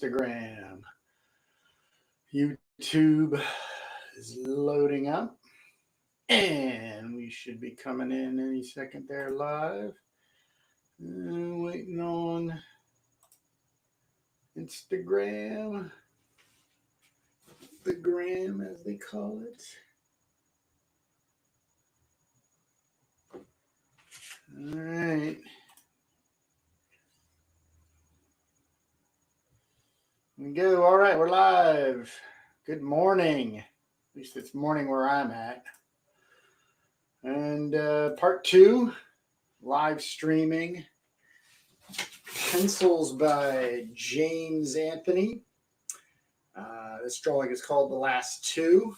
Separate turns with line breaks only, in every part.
Instagram. YouTube is loading up. And we should be coming in any second there live. Waiting on Instagram. The gram, as they call it. All right. We go. All right, we're live. Good morning. At least it's morning where I'm at. And part 2, live streaming. Pencils by James Anthony. This drawing is called The Last Two.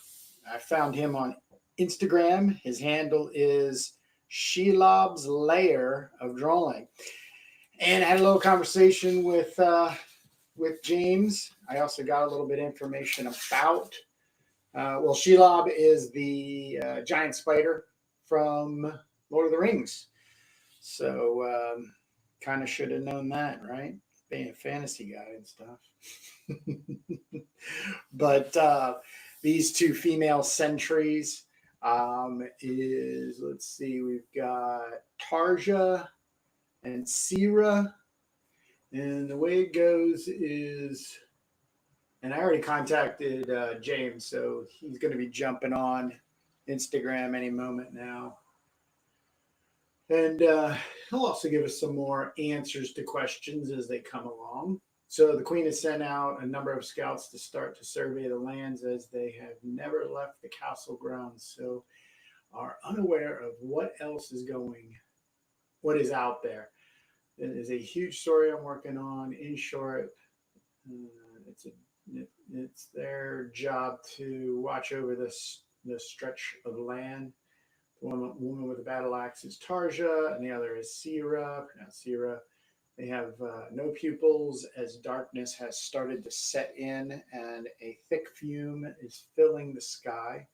I found him on Instagram. His handle is Shelob's Layer of Drawing. And I had a little conversation with James. I also got a little bit of information about, Shelob is the giant spider from Lord of the Rings. So kind of should have known that, right? Being a fantasy guy and stuff. But these two female sentries is, let's see, we've got Tarja and Sira. And the way it goes is, and I already contacted James, so he's going to be jumping on Instagram any moment now. And he'll also give us some more answers to questions as they come along. So the Queen has sent out a number of scouts to start to survey the lands, as they have never left the castle grounds, so are unaware of what else is what is out there. It is a huge story I'm working on. In short, it's their job to watch over the stretch of land. The woman with the battle axe is Tarja, and the other is Sira, pronounced Sira. They have no pupils, as darkness has started to set in and a thick fume is filling the sky.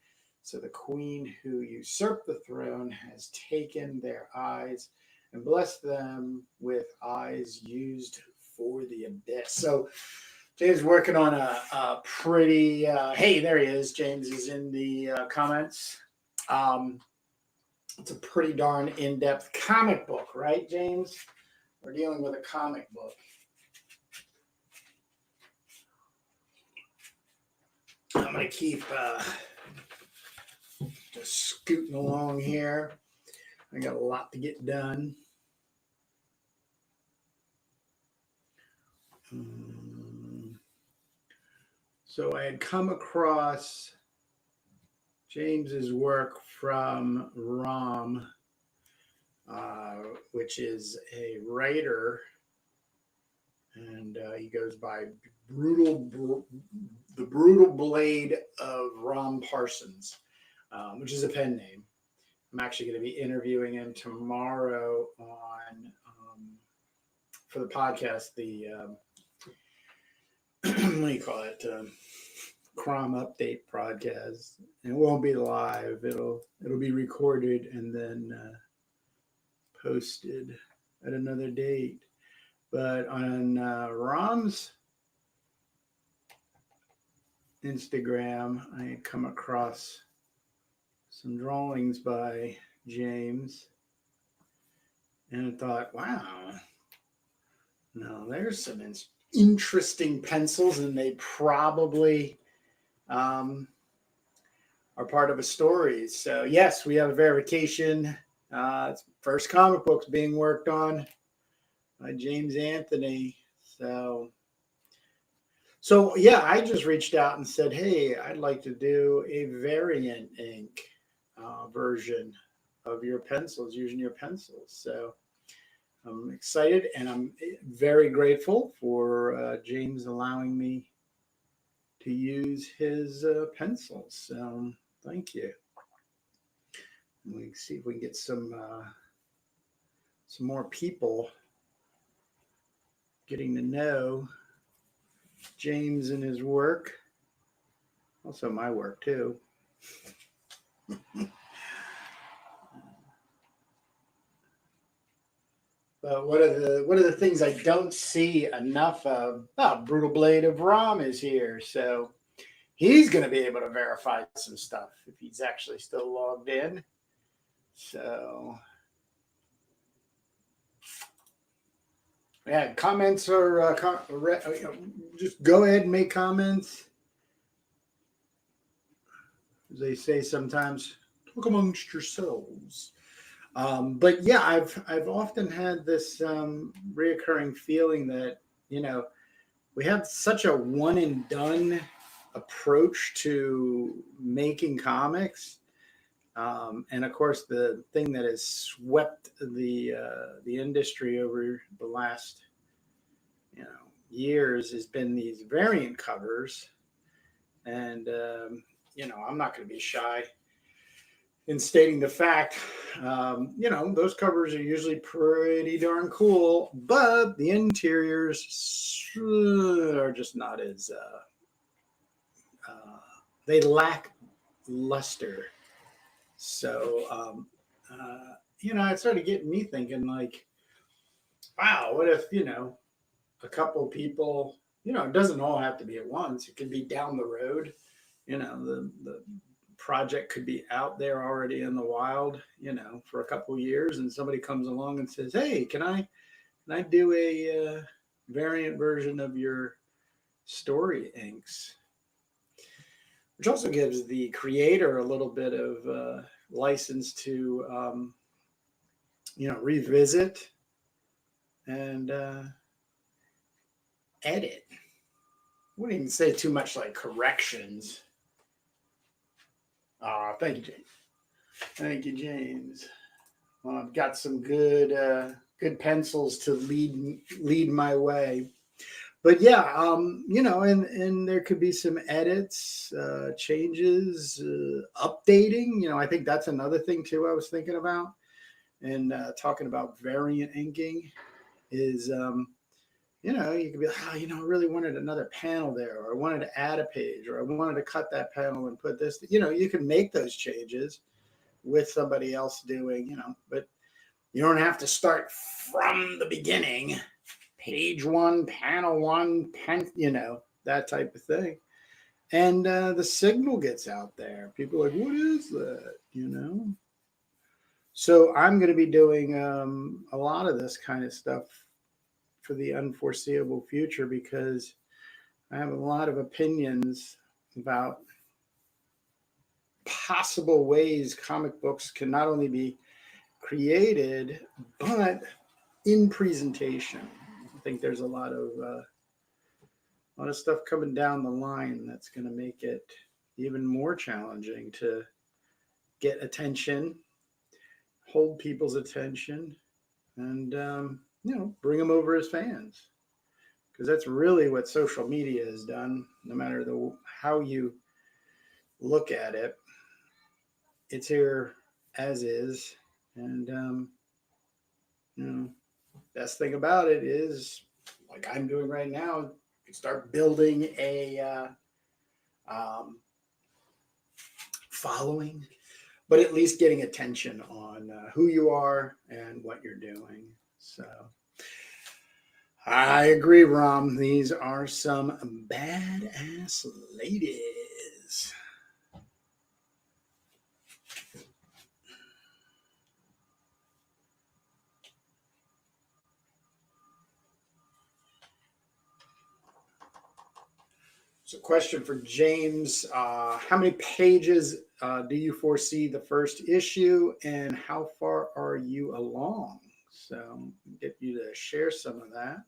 So the queen who usurped the throne has taken their eyes and blessed them with eyes used for the abyss. So James is working on a pretty, hey, there he is. James is in the comments. It's a pretty darn in-depth comic book, right, James? We're dealing with a comic book. I'm going to keep just scooting along here. I got a lot to get done. So I had come across James's work from Rom, which is a writer, and he goes by the Brutal Blade of Rom Parsons, which is a pen name. I'm actually going to be interviewing him tomorrow on for the podcast, the what do you call it? Crom Update podcast. It won't be live. It'll be recorded and then posted at another date. But on Rom's Instagram, I had come across some drawings by James, and I thought, wow, no, there's some interesting pencils, and they probably are part of a story. So yes, we have a verification. It's first comic books being worked on by James Anthony. So yeah, I just reached out and said, hey, I'd like to do a variant ink version of your pencils, using your pencils. So I'm excited, and I'm very grateful for James allowing me to use his pencils. So thank you. And we can see if we can get some more people getting to know James and his work. Also my work too. But one of the things I don't see enough of, oh, Brutal Blade of Rom is here. So he's going to be able to verify some stuff if he's actually still logged in. So, yeah, comments or just go ahead and make comments. As they say sometimes, talk amongst yourselves. But yeah, I've often had this reoccurring feeling that we have such a one and done approach to making comics. And of course, the thing that has swept the industry over the last years has been these variant covers, and I'm not going to be shy in stating the fact. Those covers are usually pretty darn cool, but the interiors are just not as they lack luster. So, it started getting me thinking, like, wow, what if, a couple people, it doesn't all have to be at once. It could be down the road. The project could be out there already in the wild, for a couple of years, and somebody comes along and says, "Hey, can I do a variant version of your story inks?" Which also gives the creator a little bit of license to revisit and edit. I wouldn't even say too much like corrections. Thank you, James. Thank you, James. Well, I've got some good pencils to lead my way. But yeah, and there could be some edits, changes, updating. I think that's another thing too I was thinking about. And talking about variant inking is, you could be like, I really wanted another panel there, or I wanted to add a page, or I wanted to cut that panel and put this. You can make those changes with somebody else doing, but you don't have to start from the beginning, page one, panel one, that type of thing. And the signal gets out there. People are like, what is that? So I'm going to be doing a lot of this kind of stuff for the unforeseeable future, because I have a lot of opinions about possible ways comic books can not only be created, but in presentation. I think there's a lot of stuff coming down the line that's going to make it even more challenging to get attention, hold people's attention, and bring them over as fans. Because that's really what social media has done. No matter how you look at it, it's here as is. And best thing about it is, like I'm doing right now, you can start building a following, but at least getting attention on who you are and what you're doing. So I agree, Rom. These are some badass ladies. So, question for James: how many pages do you foresee the first issue, and how far are you along? So, get you to share some of that,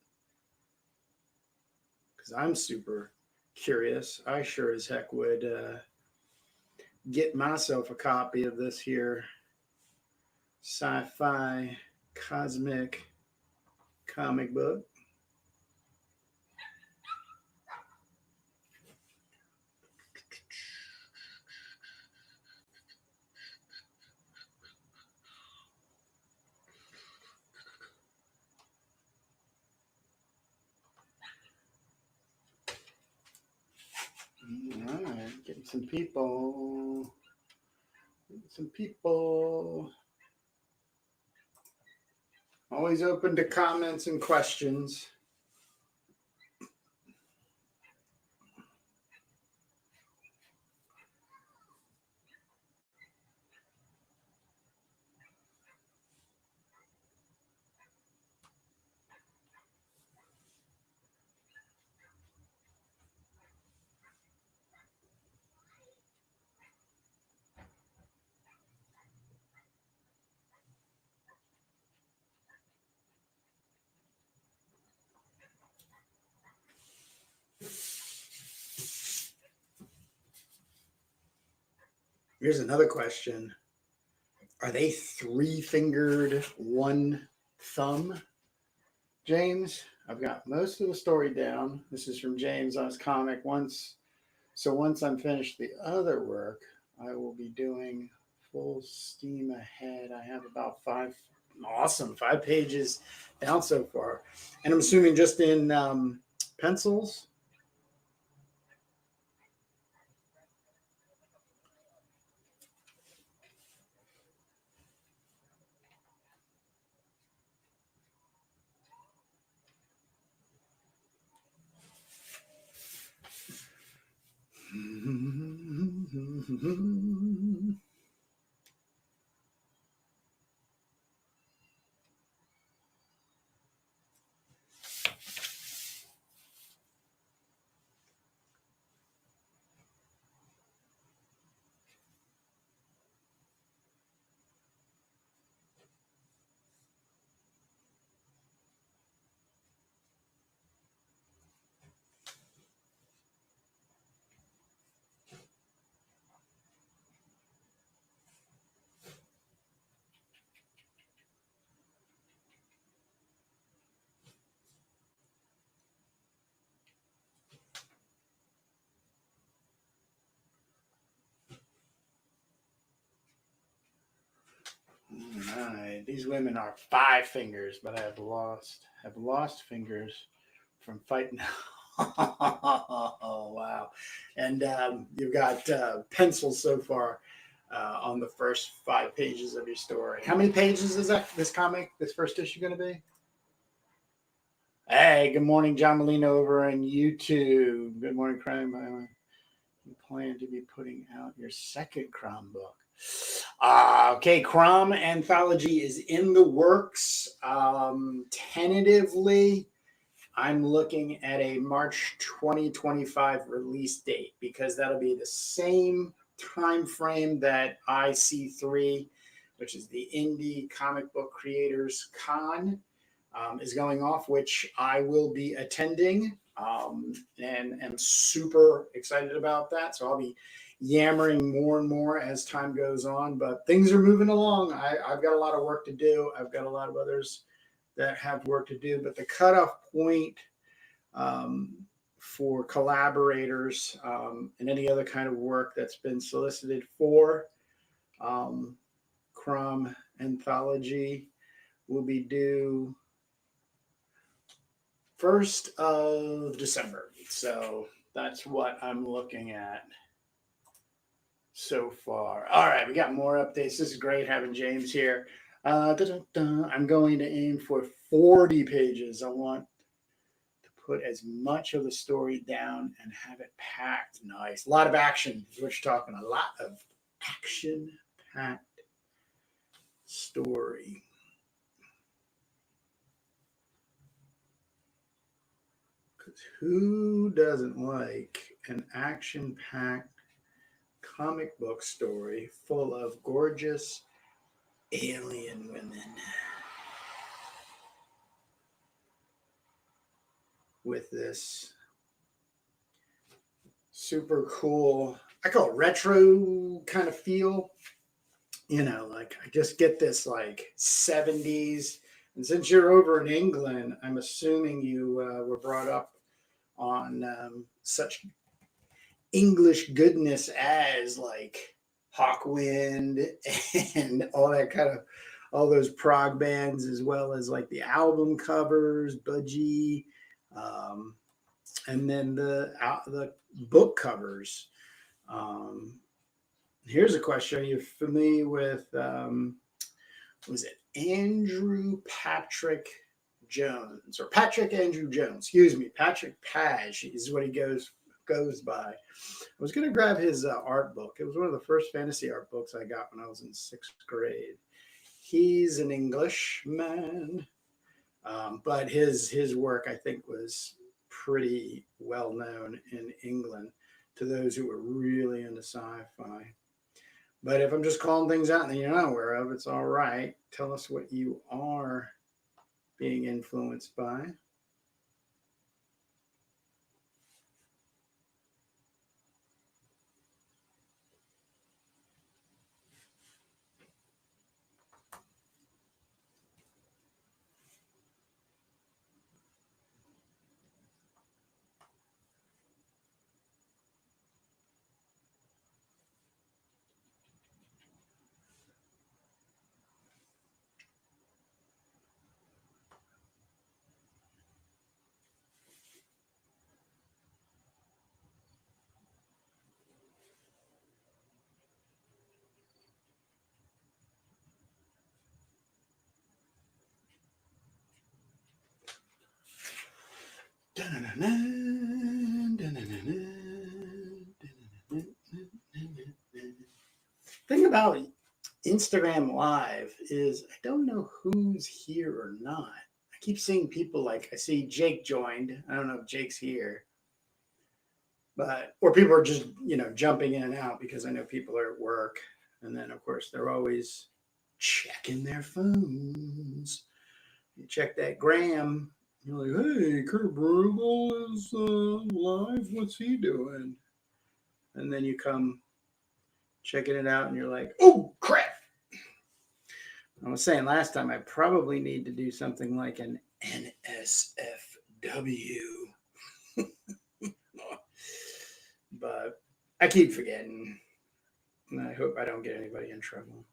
because I'm super curious. I sure as heck would get myself a copy of this here sci-fi cosmic comic book. All right, getting some people. Getting some people. Always open to comments and questions. Here's another question. Are they 3-fingered, one thumb? James, I've got most of the story down. This is from James on his comic. Once I'm finished the other work, I will be doing full steam ahead. I have about 5 pages down so far. And I'm assuming just in pencils. All right, these women are 5 fingers, but I have lost fingers from fighting. Oh wow! And you've got pencils so far on the first 5 pages of your story. How many pages is this comic, this first issue, going to be? Hey, good morning, John Molino over on YouTube. Good morning, Crime. You plan to be putting out your second Crumb book. Okay, Crumb anthology is in the works. Tentatively, I'm looking at a March 2025 release date because that'll be the same time frame that IC3, which is the Indie Comic Book Creators Con, is going off, which I will be attending, and am super excited about that. So I'll be yammering more and more as time goes on, but things are moving along. I've got a lot of work to do. I've got a lot of others that have work to do, but the cutoff point for collaborators and any other kind of work that's been solicited for Crumb anthology will be due 1st of December. So that's what I'm looking at so far. All right, we got more updates. This is great having James here. I'm going to aim for 40 pages. I want to put as much of the story down and have it packed. Nice. A lot of action is what you're talking. A lot of action-packed story. Because who doesn't like an action-packed comic book story full of gorgeous alien women with this super cool, I call it retro kind of feel. You know, like I just get this like 70s. And since you're over in England, I'm assuming you were brought up on such English goodness as like Hawkwind and all that kind of, all those prog bands, as well as like the album covers, Budgie, and then the book covers. Here's a question: are you familiar with what was it, Andrew Patrick Jones, or Patrick Andrew Jones, excuse me, Patrick Page is what he goes by. I was going to grab his art book. It was one of the first fantasy art books I got when I was in sixth grade. He's an Englishman, but his work I think was pretty well known in England to those who were really into sci-fi. But if I'm just calling things out that you're not aware of, it's all right. Tell us what you are being influenced by. Thing about Instagram Live is I don't know who's here or not. I keep seeing people, like I see Jake joined. I don't know if Jake's here, but or people are just jumping in and out because I know people are at work, and then of course they're always checking their phones. You check that gram, you're like, hey, Kurt Brugel is live. What's he doing? And then you come checking it out, and you're like, oh crap! I was saying last time I probably need to do something like an NSFW, but I keep forgetting, and I hope I don't get anybody in trouble.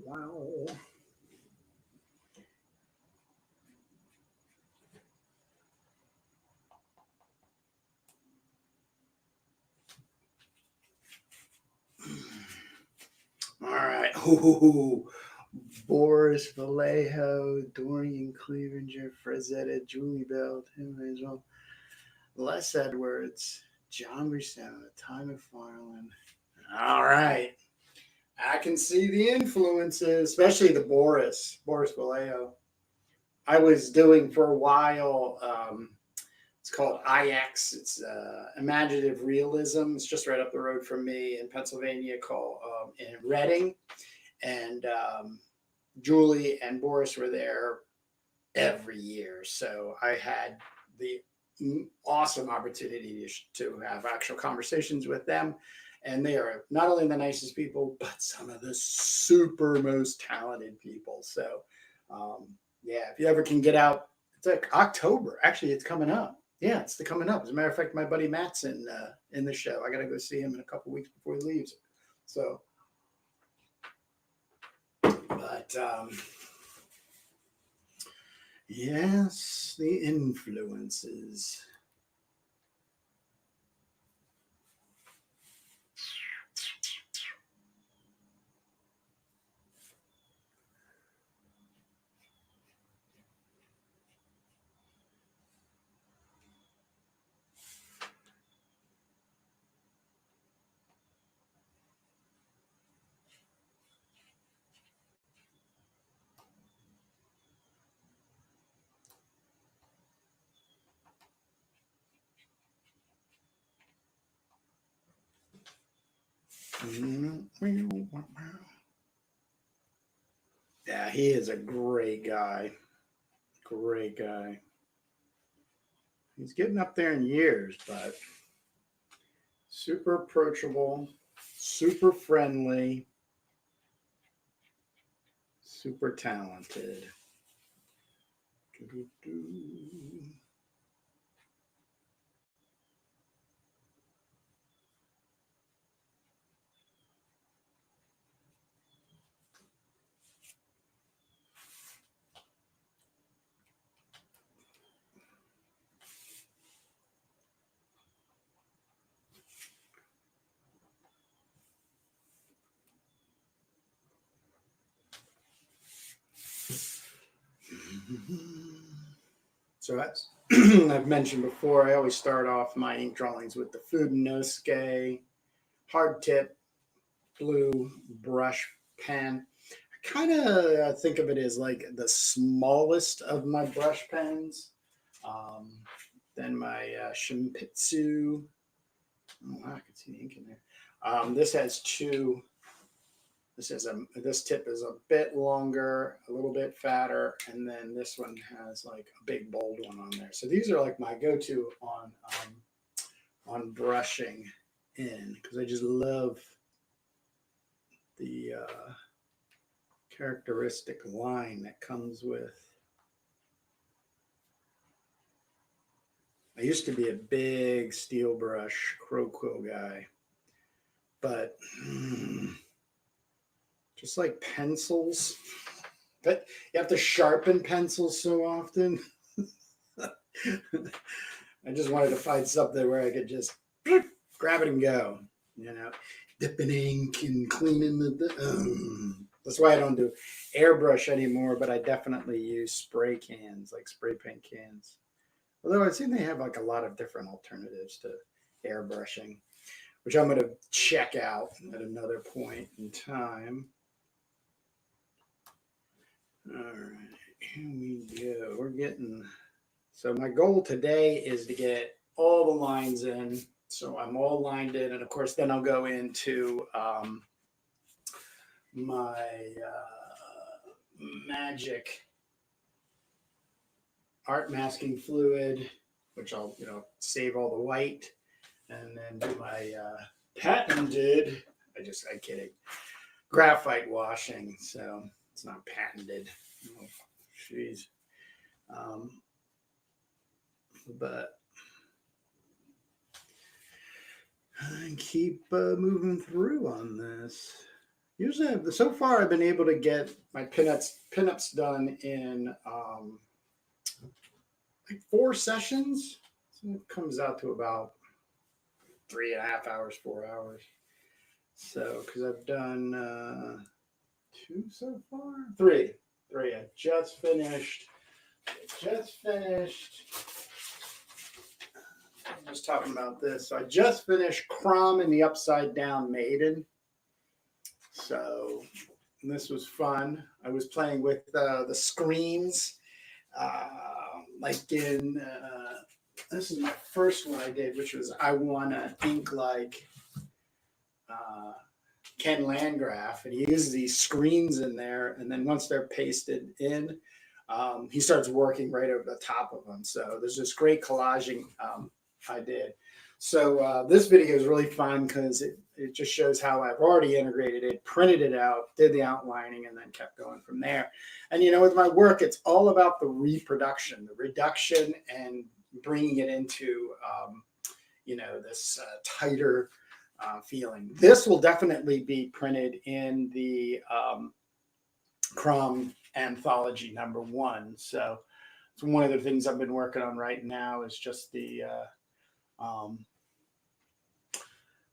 Wow. All right. Ooh. Boris Vallejo, Dorian Clevenger, Frazetta, Julie Bell, Tim Hazel, Les Edwards, John Rousseau, Ty McFarlane. All right. I can see the influences, especially the Boris Vallejo. I was doing for a while. It's called IX. It's imaginative realism. It's just right up the road from me in Pennsylvania, called in Reading, and Julie and Boris were there every year. So I had the awesome opportunity to have actual conversations with them. And they are not only the nicest people, but some of the super most talented people. So, yeah, if you ever can get out, it's like October. Actually, it's coming up. Yeah, it's coming up. As a matter of fact, my buddy Matt's in the show. I got to go see him in a couple weeks before he leaves. So, but yes, the influences. Yeah, he is a great guy. Great guy. He's getting up there in years, but super approachable, super friendly, super talented. Doo-doo-doo. So as I've mentioned before, I always start off my ink drawings with the Fudenosuke hard tip blue brush pen. I kind of think of it as like the smallest of my brush pens. Then my Shimpitsu. Oh, wow, I can see the ink in there. This has two. This tip is a bit longer, a little bit fatter, and then this one has like a big bold one on there. So these are like my go-to on brushing in, because I just love the characteristic line that comes with. I used to be a big steel brush crow quill guy, but just like pencils, but you have to sharpen pencils so often. I just wanted to find something where I could just grab it and go, dipping ink and cleaning that's why I don't do airbrush anymore, but I definitely use spray cans, like spray paint cans. Although I've seen they have like a lot of different alternatives to airbrushing, which I'm going to check out at another point in time. All right, here we go. So my goal today is to get all the lines in. So I'm all lined in, and of course then I'll go into my magic art masking fluid, which I'll save all the white, and then do my patented, I'm kidding, graphite washing. So it's not patented. Oh, jeez. But I keep moving through on this. Usually, so far, I've been able to get my pinups done in like 4 sessions. So it comes out to about 3.5 hours, 4 hours. So, because I've done 2 so far, 3. I just finished. I'm just talking about this. So I just finished Crom and the Upside Down Maiden. So this was fun. I was playing with the screens, like in this is my first one I did, which was I want to ink like Ken Landgraf, and he uses these screens in there, and then once they're pasted in, he starts working right over the top of them. So there's this great collaging I did. So this video is really fun because it just shows how I've already integrated it, printed it out, did the outlining, and then kept going from there. And with my work, it's all about the reproduction, the reduction, and bringing it into this tighter feeling. This will definitely be printed in the Crom Anthology #1. So it's one of the things I've been working on right now is just the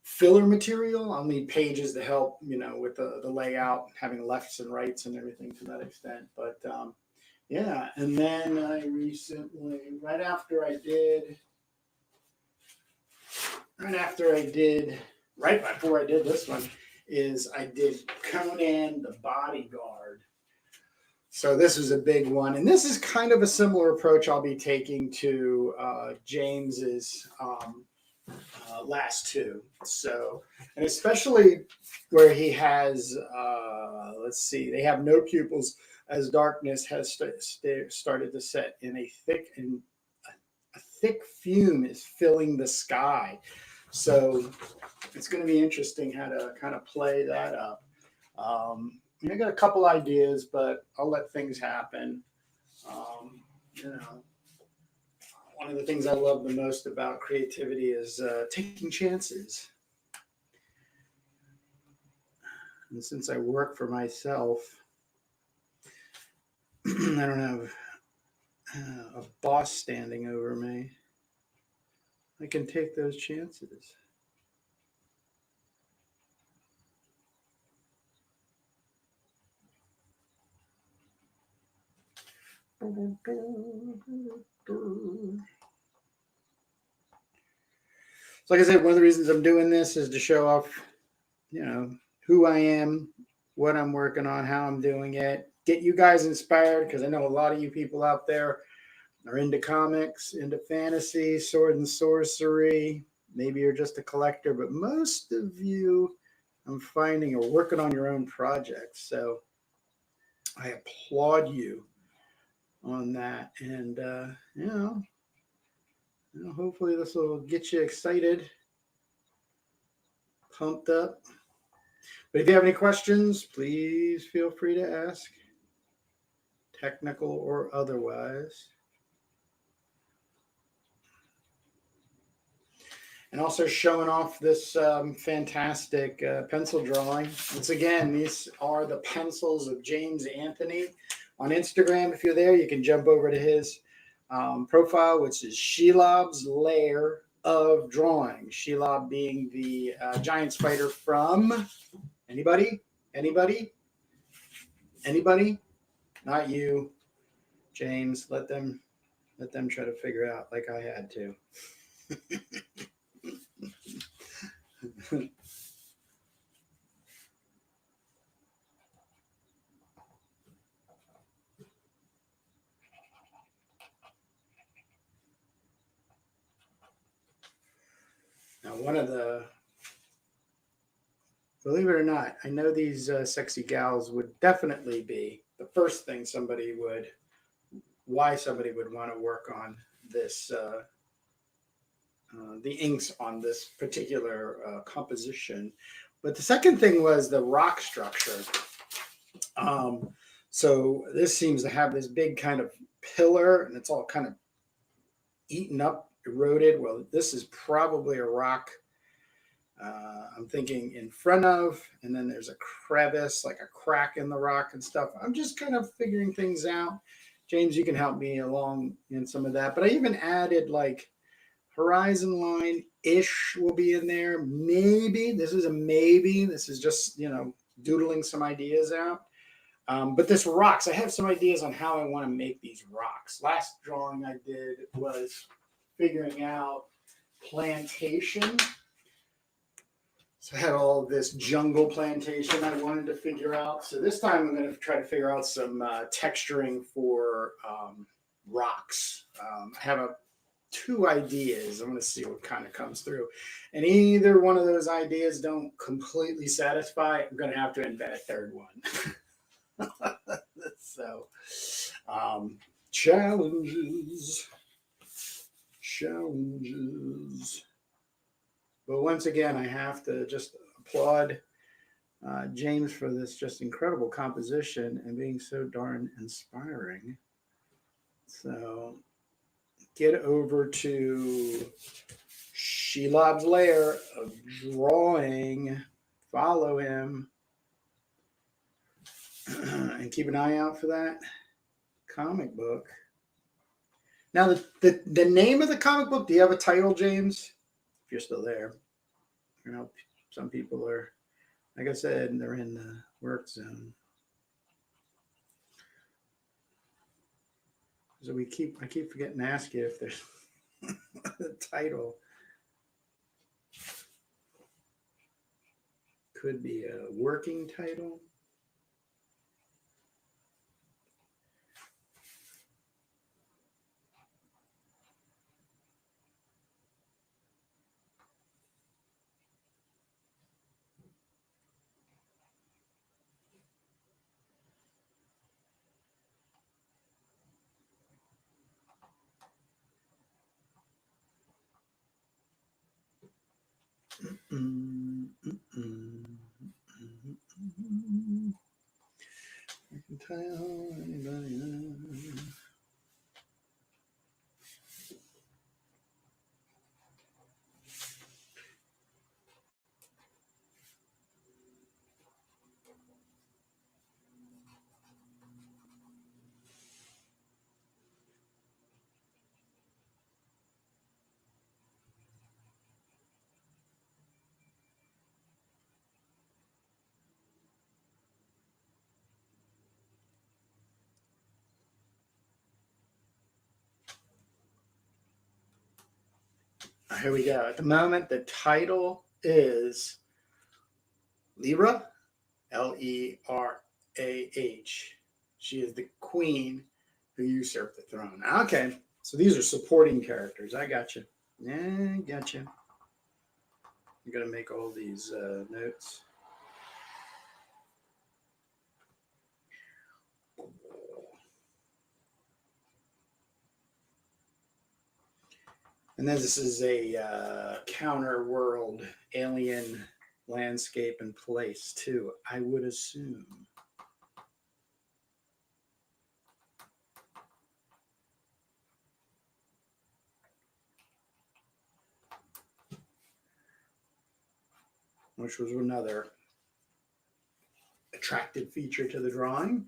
filler material. I'll need pages to help, with the layout, having lefts and rights and everything to that extent. But yeah, and then I recently, right before I did this one, I did Conan the Bodyguard. So this is a big one, and this is kind of a similar approach I'll be taking to James's last 2. So, and especially where he has, let's see, they have no pupils as darkness has started to set in a thick fume is filling the sky. So it's going to be interesting how to kind of play that up. I got a couple ideas, but I'll let things happen. You know, one of the things I love the most about creativity is taking chances. And since I work for myself, I don't have a boss standing over me. I can take those chances. So like I said, one of the reasons I'm doing this is to show off, you know, who I am, what I'm working on, how I'm doing it, get you guys inspired because I know a lot of you people out there are into comics, into fantasy, sword and sorcery. Maybe you're just a collector, but most of you, I'm finding, are working on your own projects. So I applaud you on that, and hopefully this will get you excited, pumped up. But if you have any questions, please feel free to ask, technical or otherwise. And also showing off this fantastic pencil drawing. Once again, these are the pencils of James Anthony. On Instagram, if you're there, you can jump over to his profile, which is Shelob's Lair of Drawing. Shelob being the giant spider from anybody? Not you, James. Let them try to figure out like I had to. Now, believe it or not, I know these sexy gals would definitely be the first thing why somebody would want to work on this, the inks on this particular composition. But the second thing was the rock structure. So this seems to have this big kind of pillar, and it's all kind of eaten up, eroded. Well, this is probably a rock. I'm thinking in front of, and then there's a crevice, like a crack in the rock and stuff. I'm just kind of figuring things out. James, you can help me along in some of that. But I even added like horizon line ish will be in there. Maybe this is a maybe. This is just, doodling some ideas out. But this rocks, I have some ideas on how I want to make these rocks. Last drawing I did was figuring out plantation. So I had all of this jungle plantation I wanted to figure out. So this time I'm going to try to figure out some texturing for rocks. I have two ideas. I'm going to see what kind of comes through. And either one of those ideas don't completely satisfy, I'm going to have to invent a third one. So, challenges. But once again, I have to just applaud James for this just incredible composition and being so darn inspiring. So get over to Shelob's Lair of Drawing. Follow him. And keep an eye out for that comic book. Now, the name of the comic book, do you have a title, James? If you're still there. Some people are, like I said, they're in the work zone. So I keep forgetting to ask you if there's a title. Could be a working title. Mercantile, anybody? Here we go. At the moment, the title is Lyra, Lerah. She is the queen who usurped the throne. Okay, so these are supporting characters. I got you. Yeah, got you. I'm gonna make all these notes. And then this is a counter world alien landscape and place too, I would assume. Which was another attractive feature to the drawing.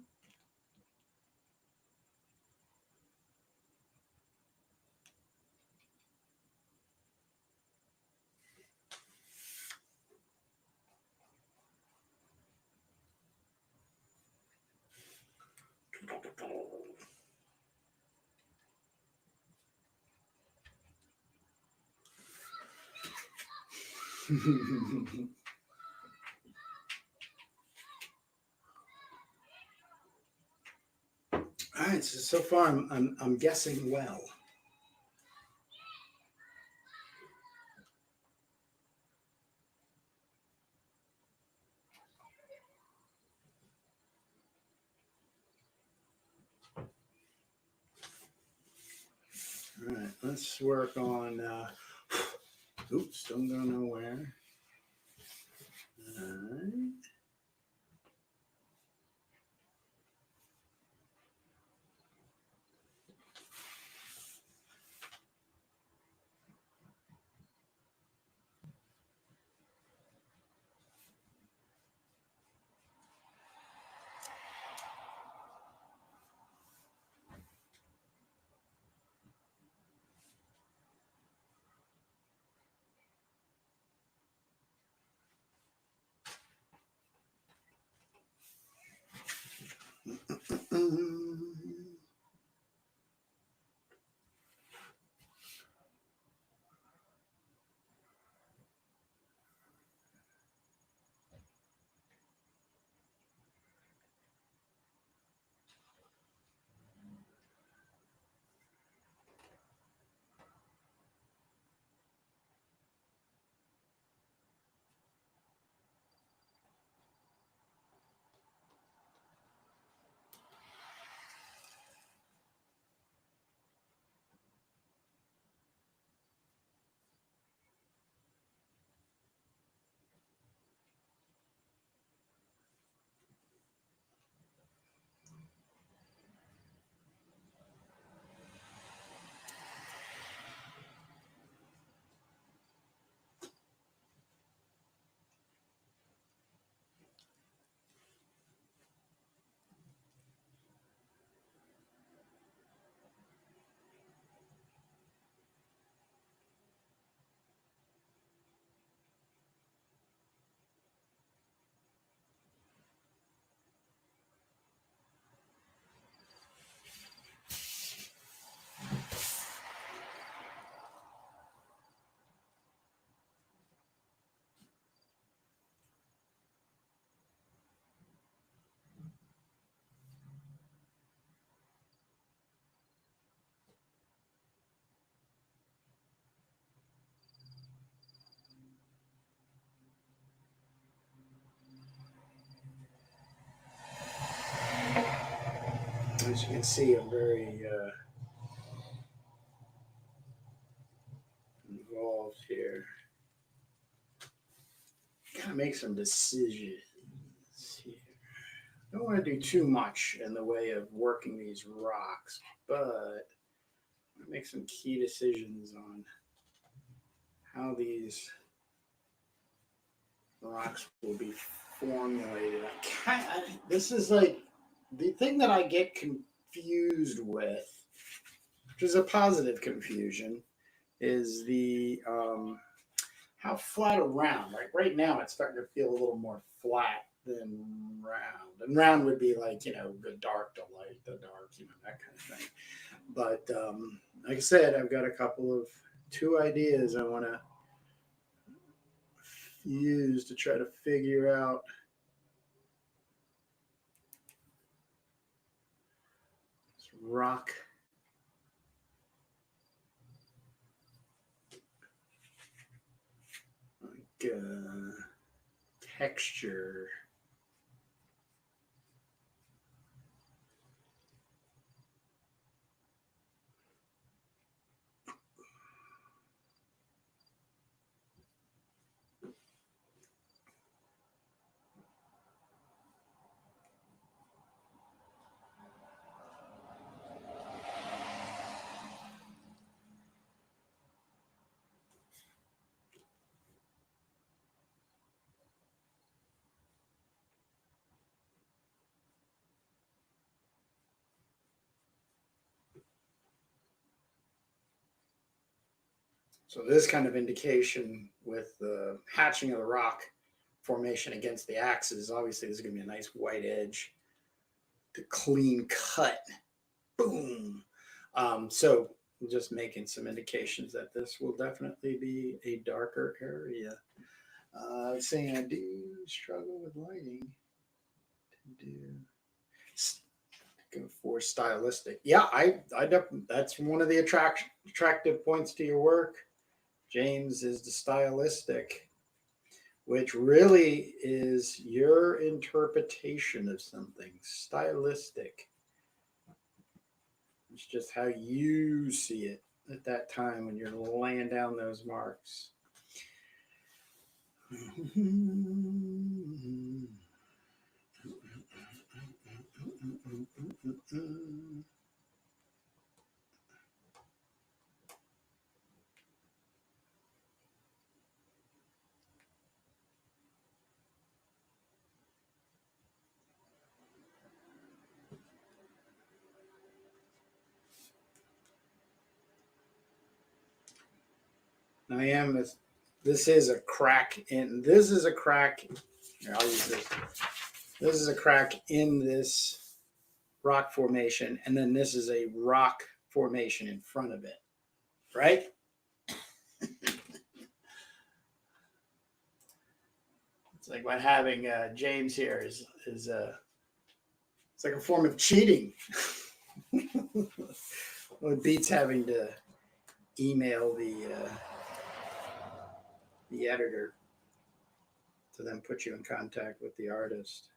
All right, so far I'm guessing well. All right, let's work on. Oops, don't go nowhere. All right. As you can see, I'm very involved here. make some decisions here. Don't want to do too much in the way of working these rocks, but make some key decisions on how these rocks will be formulated. This is like the thing that I get confused with, which is a positive confusion, is the how flat or round. Like right now, it's starting to feel a little more flat than round. And round would be like, the dark to light, the dark, that kind of thing. But like I said, I've got two ideas I want to use to try to figure out this rock texture. So this kind of indication with the hatching of the rock formation against the axis, obviously there's going to be a nice white edge, the clean cut, boom. So just making some indications that this will definitely be a darker area. Saying I do struggle with lighting to go for stylistic. Yeah, that's one of the attractive points to your work, James, is the stylistic, which really is your interpretation of something. Stylistic. It's just how you see it at that time when you're laying down those marks. This is a crack in. This is a crack. Here, I'll use this. This is a crack in this rock formation, and then this is a rock formation in front of it, right? It's like what having James here is it's like a form of cheating. Well, it beats having to email the editor to then put you in contact with the artist.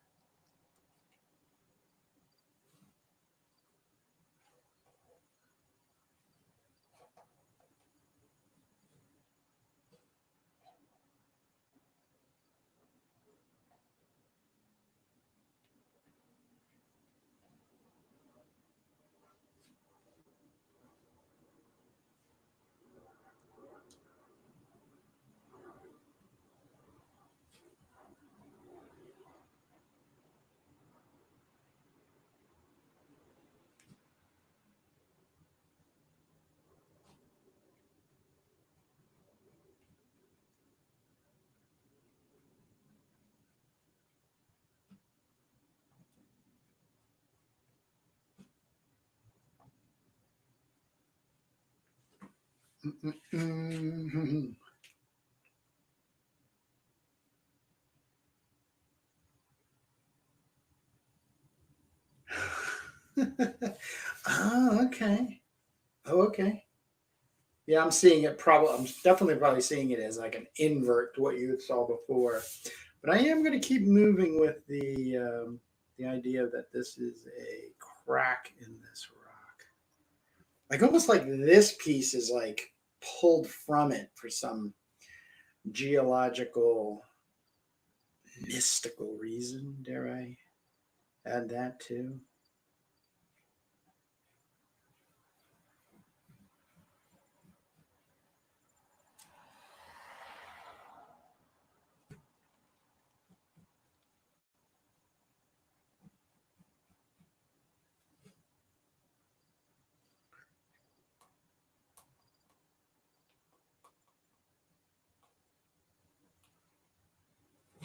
Oh, okay. Oh, okay. Yeah, I'm seeing it. I'm definitely seeing it as like an invert to what you saw before. But I am going to keep moving with the idea that this is a crack in this rock, like almost like this piece is like pulled from it for some geological mystical reason, dare I add that too?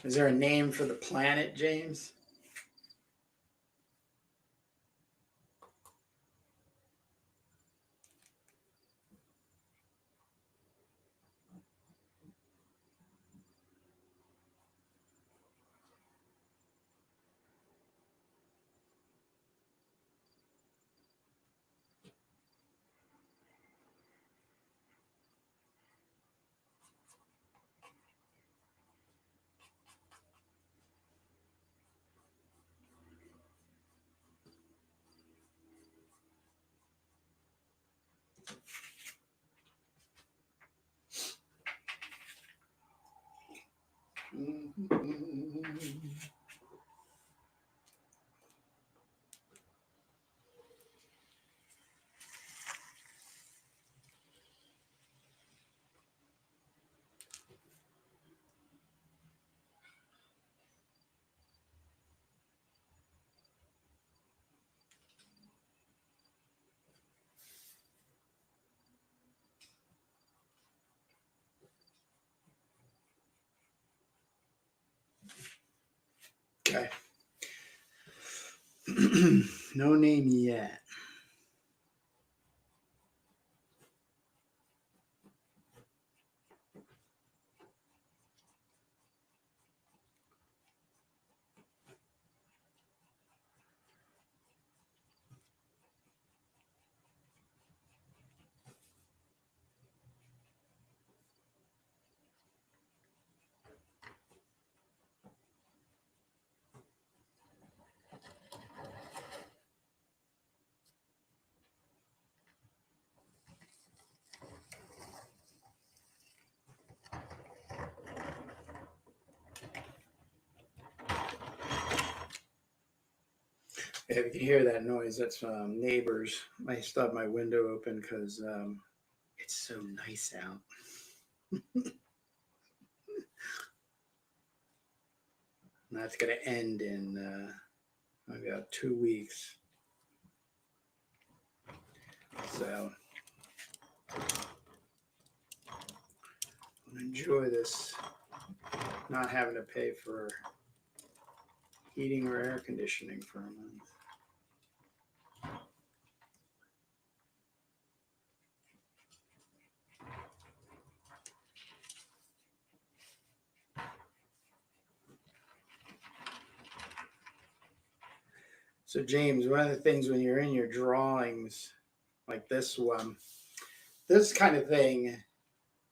Is there a name for the planet, James? Okay. No name yet. If you can hear that noise, that's neighbors. I still have my window open because it's so nice out. And that's going to end in about 2 weeks. So I'll enjoy this, not having to pay for heating or air conditioning for a month. So James, one of the things when you're in your drawings like this one, this kind of thing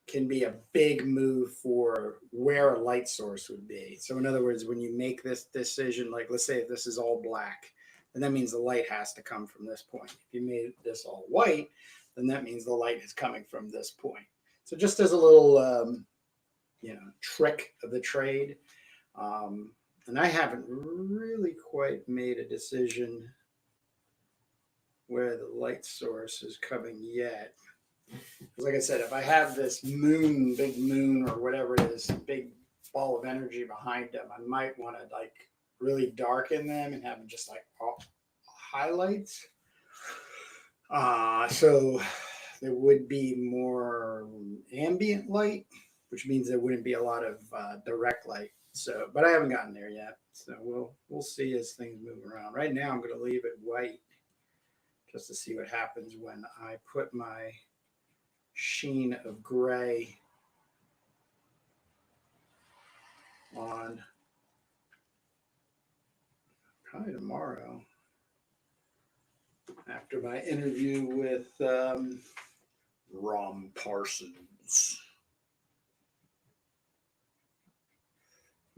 can be a big move for where a light source would be. So in other words, when you make this decision, like let's say if this is all black, then that means the light has to come from this point. If you made this all white, then that means the light is coming from this point. So just as a little, trick of the trade. And I haven't really quite made a decision where the light source is coming yet. Because like I said, if I have this moon, big moon or whatever it is, big ball of energy behind them, I might want to like really darken them and have them just like highlights. So there would be more ambient light, which means there wouldn't be a lot of direct light. So, but I haven't gotten there yet. So we'll see as things move around. Right now, I'm going to leave it white just to see what happens when I put my sheen of gray on. Probably tomorrow after my interview with Ron Parsons.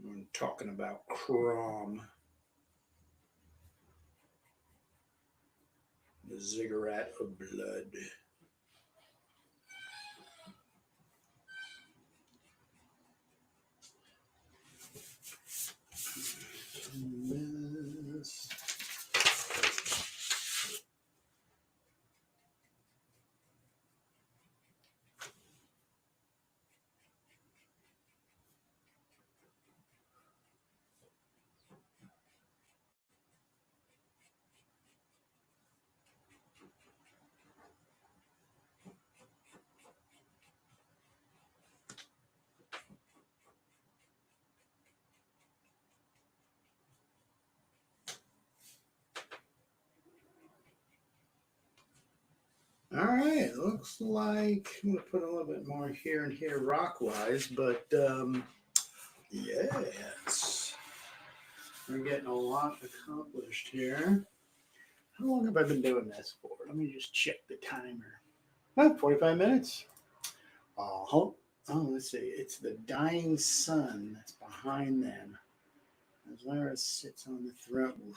I'm talking about Crom, the ziggurat of blood. right, looks like I'm gonna put a little bit more here and here rock-wise, but yes, we're getting a lot accomplished here. How long have I been doing this for? Let me just check the timer. Oh, 45 minutes. Oh, let's see. It's the dying sun that's behind them. As Lara sits on the throne.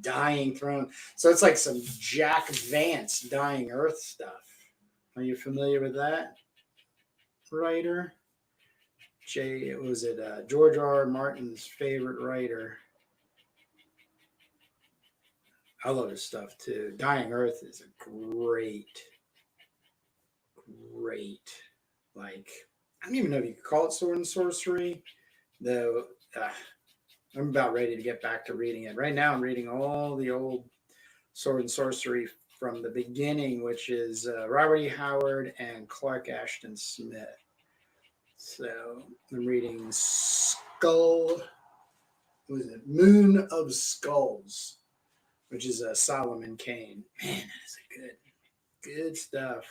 Dying throne. So it's like some Jack Vance Dying Earth stuff. Are you familiar with that writer? George R. R. Martin's favorite writer? I love his stuff too. Dying Earth is a great, like, I don't even know if you could call it sword and sorcery, though. I'm about ready to get back to reading it. Right now, I'm reading all the old sword and sorcery from the beginning, which is Robert E. Howard and Clark Ashton Smith. So I'm reading Moon of Skulls, which is Solomon Kane. Man, that is a good stuff.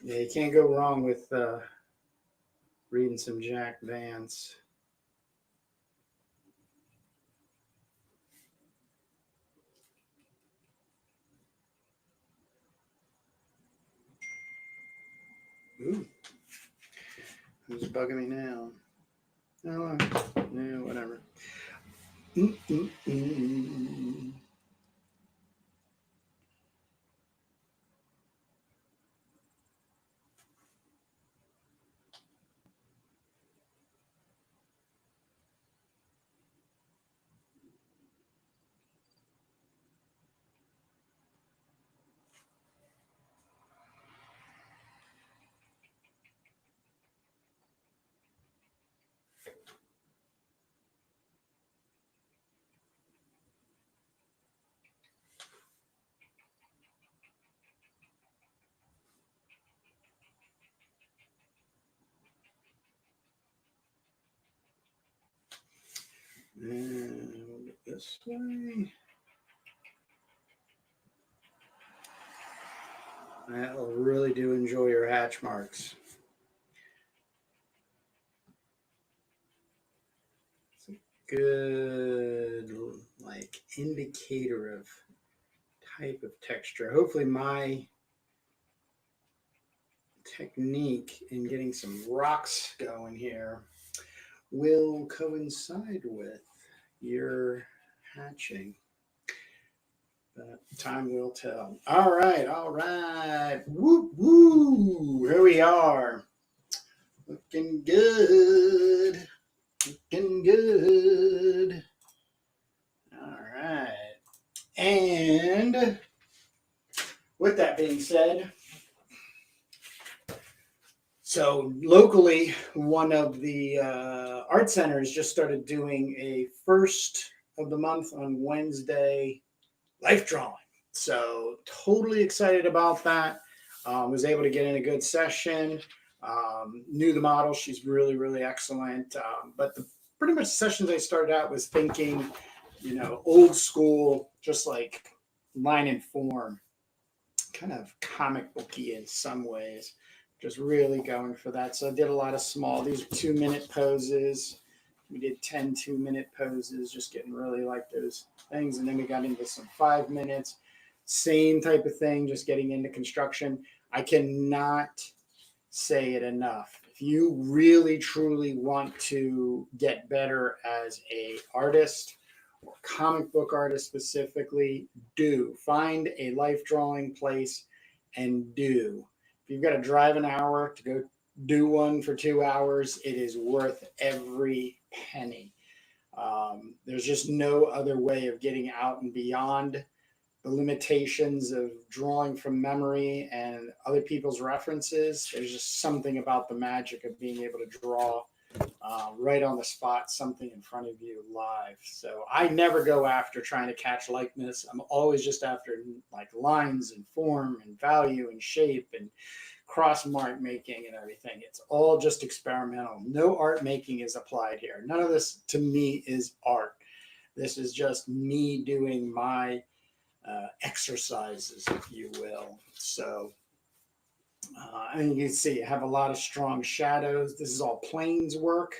Yeah, you can't go wrong with reading some Jack Vance. Ooh, who's bugging me now? Oh, yeah, whatever. Mm-mm-mm. And this way. I really do enjoy your hatch marks. It's a good, like, indicator of type of texture. Hopefully, my technique in getting some rocks going here will coincide with your hatching. But time will tell. All right, all right. Woo, woo. Here we are. Looking good. Looking good. All right. And with that being said, so locally, one of the art centers just started doing a first of the month on Wednesday life drawing. So totally excited about that. Was able to get in a good session. Knew the model. She's really, really excellent. But pretty much sessions I started out was thinking, old school, just like line and form, kind of comic booky in some ways. Just really going for that. So I did a lot of these are 2-minute poses. We did 10 2-minute poses, just getting really like those things. And then we got into some 5 minutes, same type of thing, just getting into construction. I cannot say it enough. If you really truly want to get better as a artist or comic book artist specifically, do find a life drawing place and do. If you've got to drive an hour to go do one for 2 hours, it is worth every penny. There's just no other way of getting out and beyond the limitations of drawing from memory and other people's references. There's just something about the magic of being able to draw right on the spot, something in front of you live. So I never go after trying to catch likeness. I'm always just after like lines and form and value and shape and cross mark making and everything. It's all just experimental. No art making is applied here. None of this to me is art. This is just me doing my exercises, if you will. So, and you can see I have a lot of strong shadows. This is all planes work,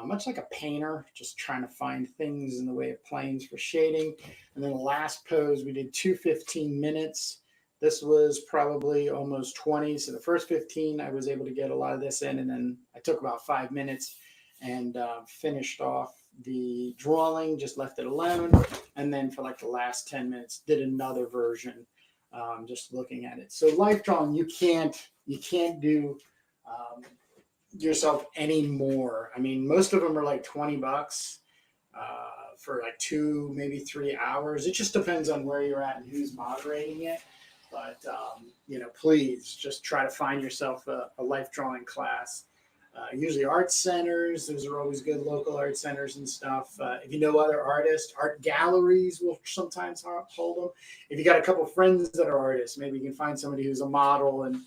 much like a painter, just trying to find things in the way of planes for shading. And then the last pose, we did 15 minutes. This was probably almost 20. So the first 15, I was able to get a lot of this in. And then I took about 5 minutes and finished off the drawing, just left it alone. And then for like the last 10 minutes, did another version, just looking at it. So life drawing, you can't do yourself anymore. I mean, most of them are like $20 for like 2, maybe 3 hours. It just depends on where you're at and who's moderating it. But, please just try to find yourself a life drawing class. Usually art centers, those are always good, local art centers and stuff. If you know other artists, art galleries will sometimes hold them. If you got a couple of friends that are artists, maybe you can find somebody who's a model and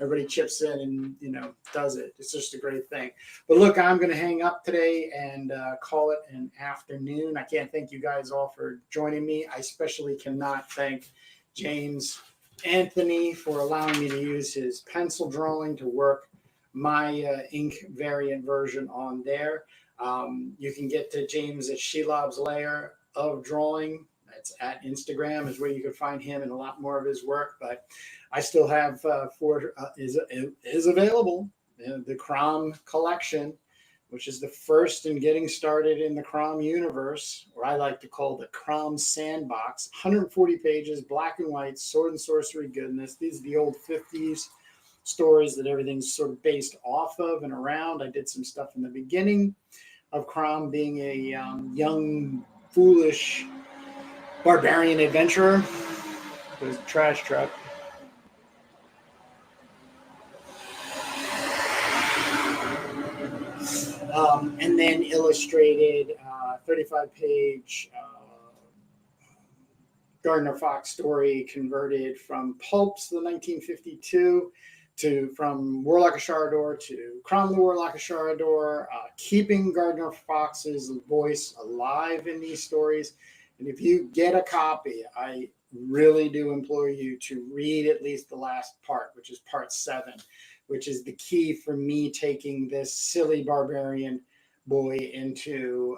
everybody chips in and, does it. It's just a great thing. But look, I'm going to hang up today and call it an afternoon. I can't thank you guys all for joining me. I especially cannot thank James Anthony for allowing me to use his pencil drawing to work my ink variant version on there. You can get to James at Shelob's Lair of Drawing. That's at Instagram is where you can find him and a lot more of his work. But I still have is available the Crom collection, which is the first in getting started in the Crom universe, or I like to call the Crom sandbox. 140 pages, black and white, sword and sorcery goodness. These are the old 50s stories that everything's sort of based off of and around. I did some stuff in the beginning of Crom being a young, foolish barbarian adventurer. There's a trash truck. And then illustrated 35-page Gardner Fox story converted from pulps, the 1952, from Warlock of Sharador to Crom the Warlock of Sharador, keeping Gardner Fox's voice alive in these stories. And if you get a copy, I really do implore you to read at least the last part, which is part 7, which is the key for me taking this silly barbarian boy into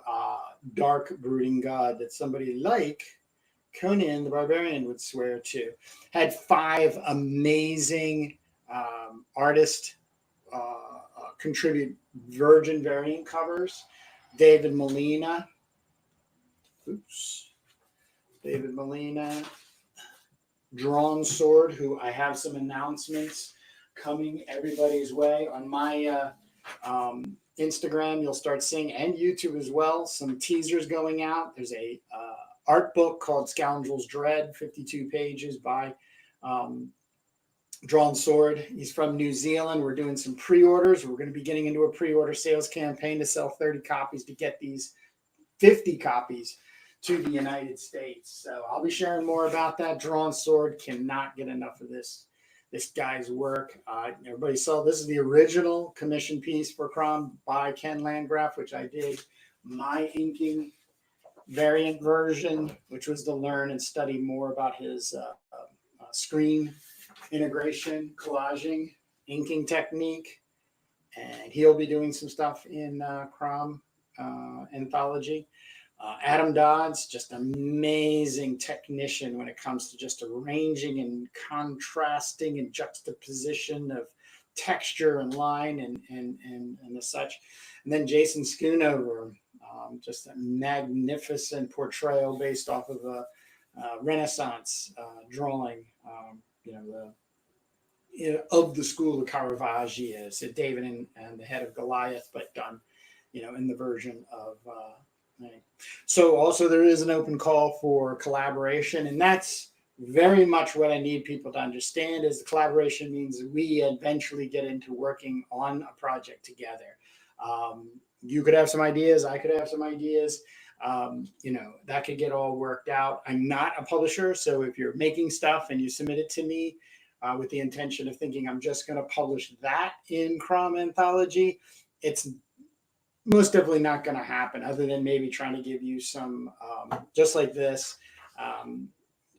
dark brooding god that somebody like Conan the Barbarian would swear to. Had 5 amazing artists contribute Virgin variant covers. David Molina, Drawn Sword, who I have some announcements coming everybody's way on my Instagram. You'll start seeing, and YouTube as well, some teasers going out. There's a art book called Scoundrel's Dread, 52 pages by Drawn Sword. He's from New Zealand. We're doing some pre-orders. We're going to be getting into a pre-order sales campaign to sell 30 copies to get these 50 copies to the United States. So I'll be sharing more about that. Drawn Sword cannot get enough of this guy's work. Everybody saw this is the original commission piece for Crom by Ken Landgraf, which I did my inking variant version, which was to learn and study more about his screen integration, collaging, inking technique. And he'll be doing some stuff in Crom anthology. Adam Dodds, just amazing technician when it comes to just arranging and contrasting and juxtaposition of texture and line and the such. And then Jason Schoonover, just a magnificent portrayal based off of a Renaissance drawing, of the school of Caravaggio. So David and the head of Goliath, but done, in the version of. So also there is an open call for collaboration, and that's very much what I need people to understand is the collaboration means we eventually get into working on a project together. You could have some ideas, I could have some ideas. That could get all worked out. I'm not a publisher, so if you're making stuff and you submit it to me with the intention of thinking I'm just going to publish that in Crom Anthology, it's most definitely not going to happen, other than maybe trying to give you some, just like this,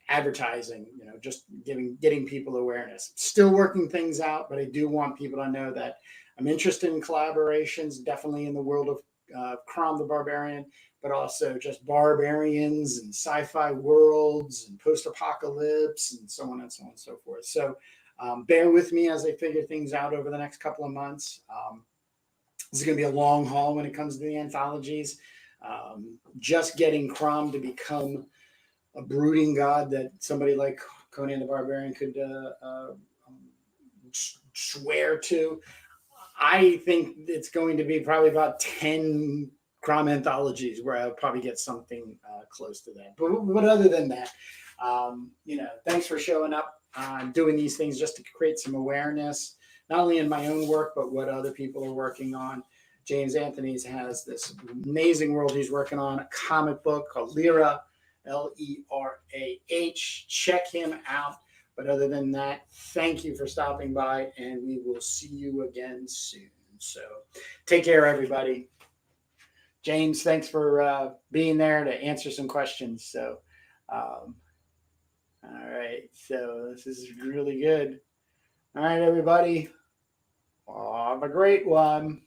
advertising, just getting people awareness. Still working things out, but I do want people to know that I'm interested in collaborations, definitely in the world of Crom the Barbarian, but also just barbarians and sci-fi worlds and post-apocalypse and so on and so on and so forth. So bear with me as I figure things out over the next couple of months. This is going to be a long haul when it comes to the anthologies. Just getting Crom to become a brooding god that somebody like Conan the Barbarian could swear to. I think it's going to be probably about 10 Crom anthologies where I'll probably get something close to that. But other than that, thanks for showing up, doing these things just to create some awareness, not only in my own work, but what other people are working on. James Anthony's has this amazing world he's working on, a comic book called Lyra, Lerah. Check him out. But other than that, thank you for stopping by, and we will see you again soon. So take care, everybody. James, thanks for being there to answer some questions. So, all right. So this is really good. All right, everybody. Have a great one.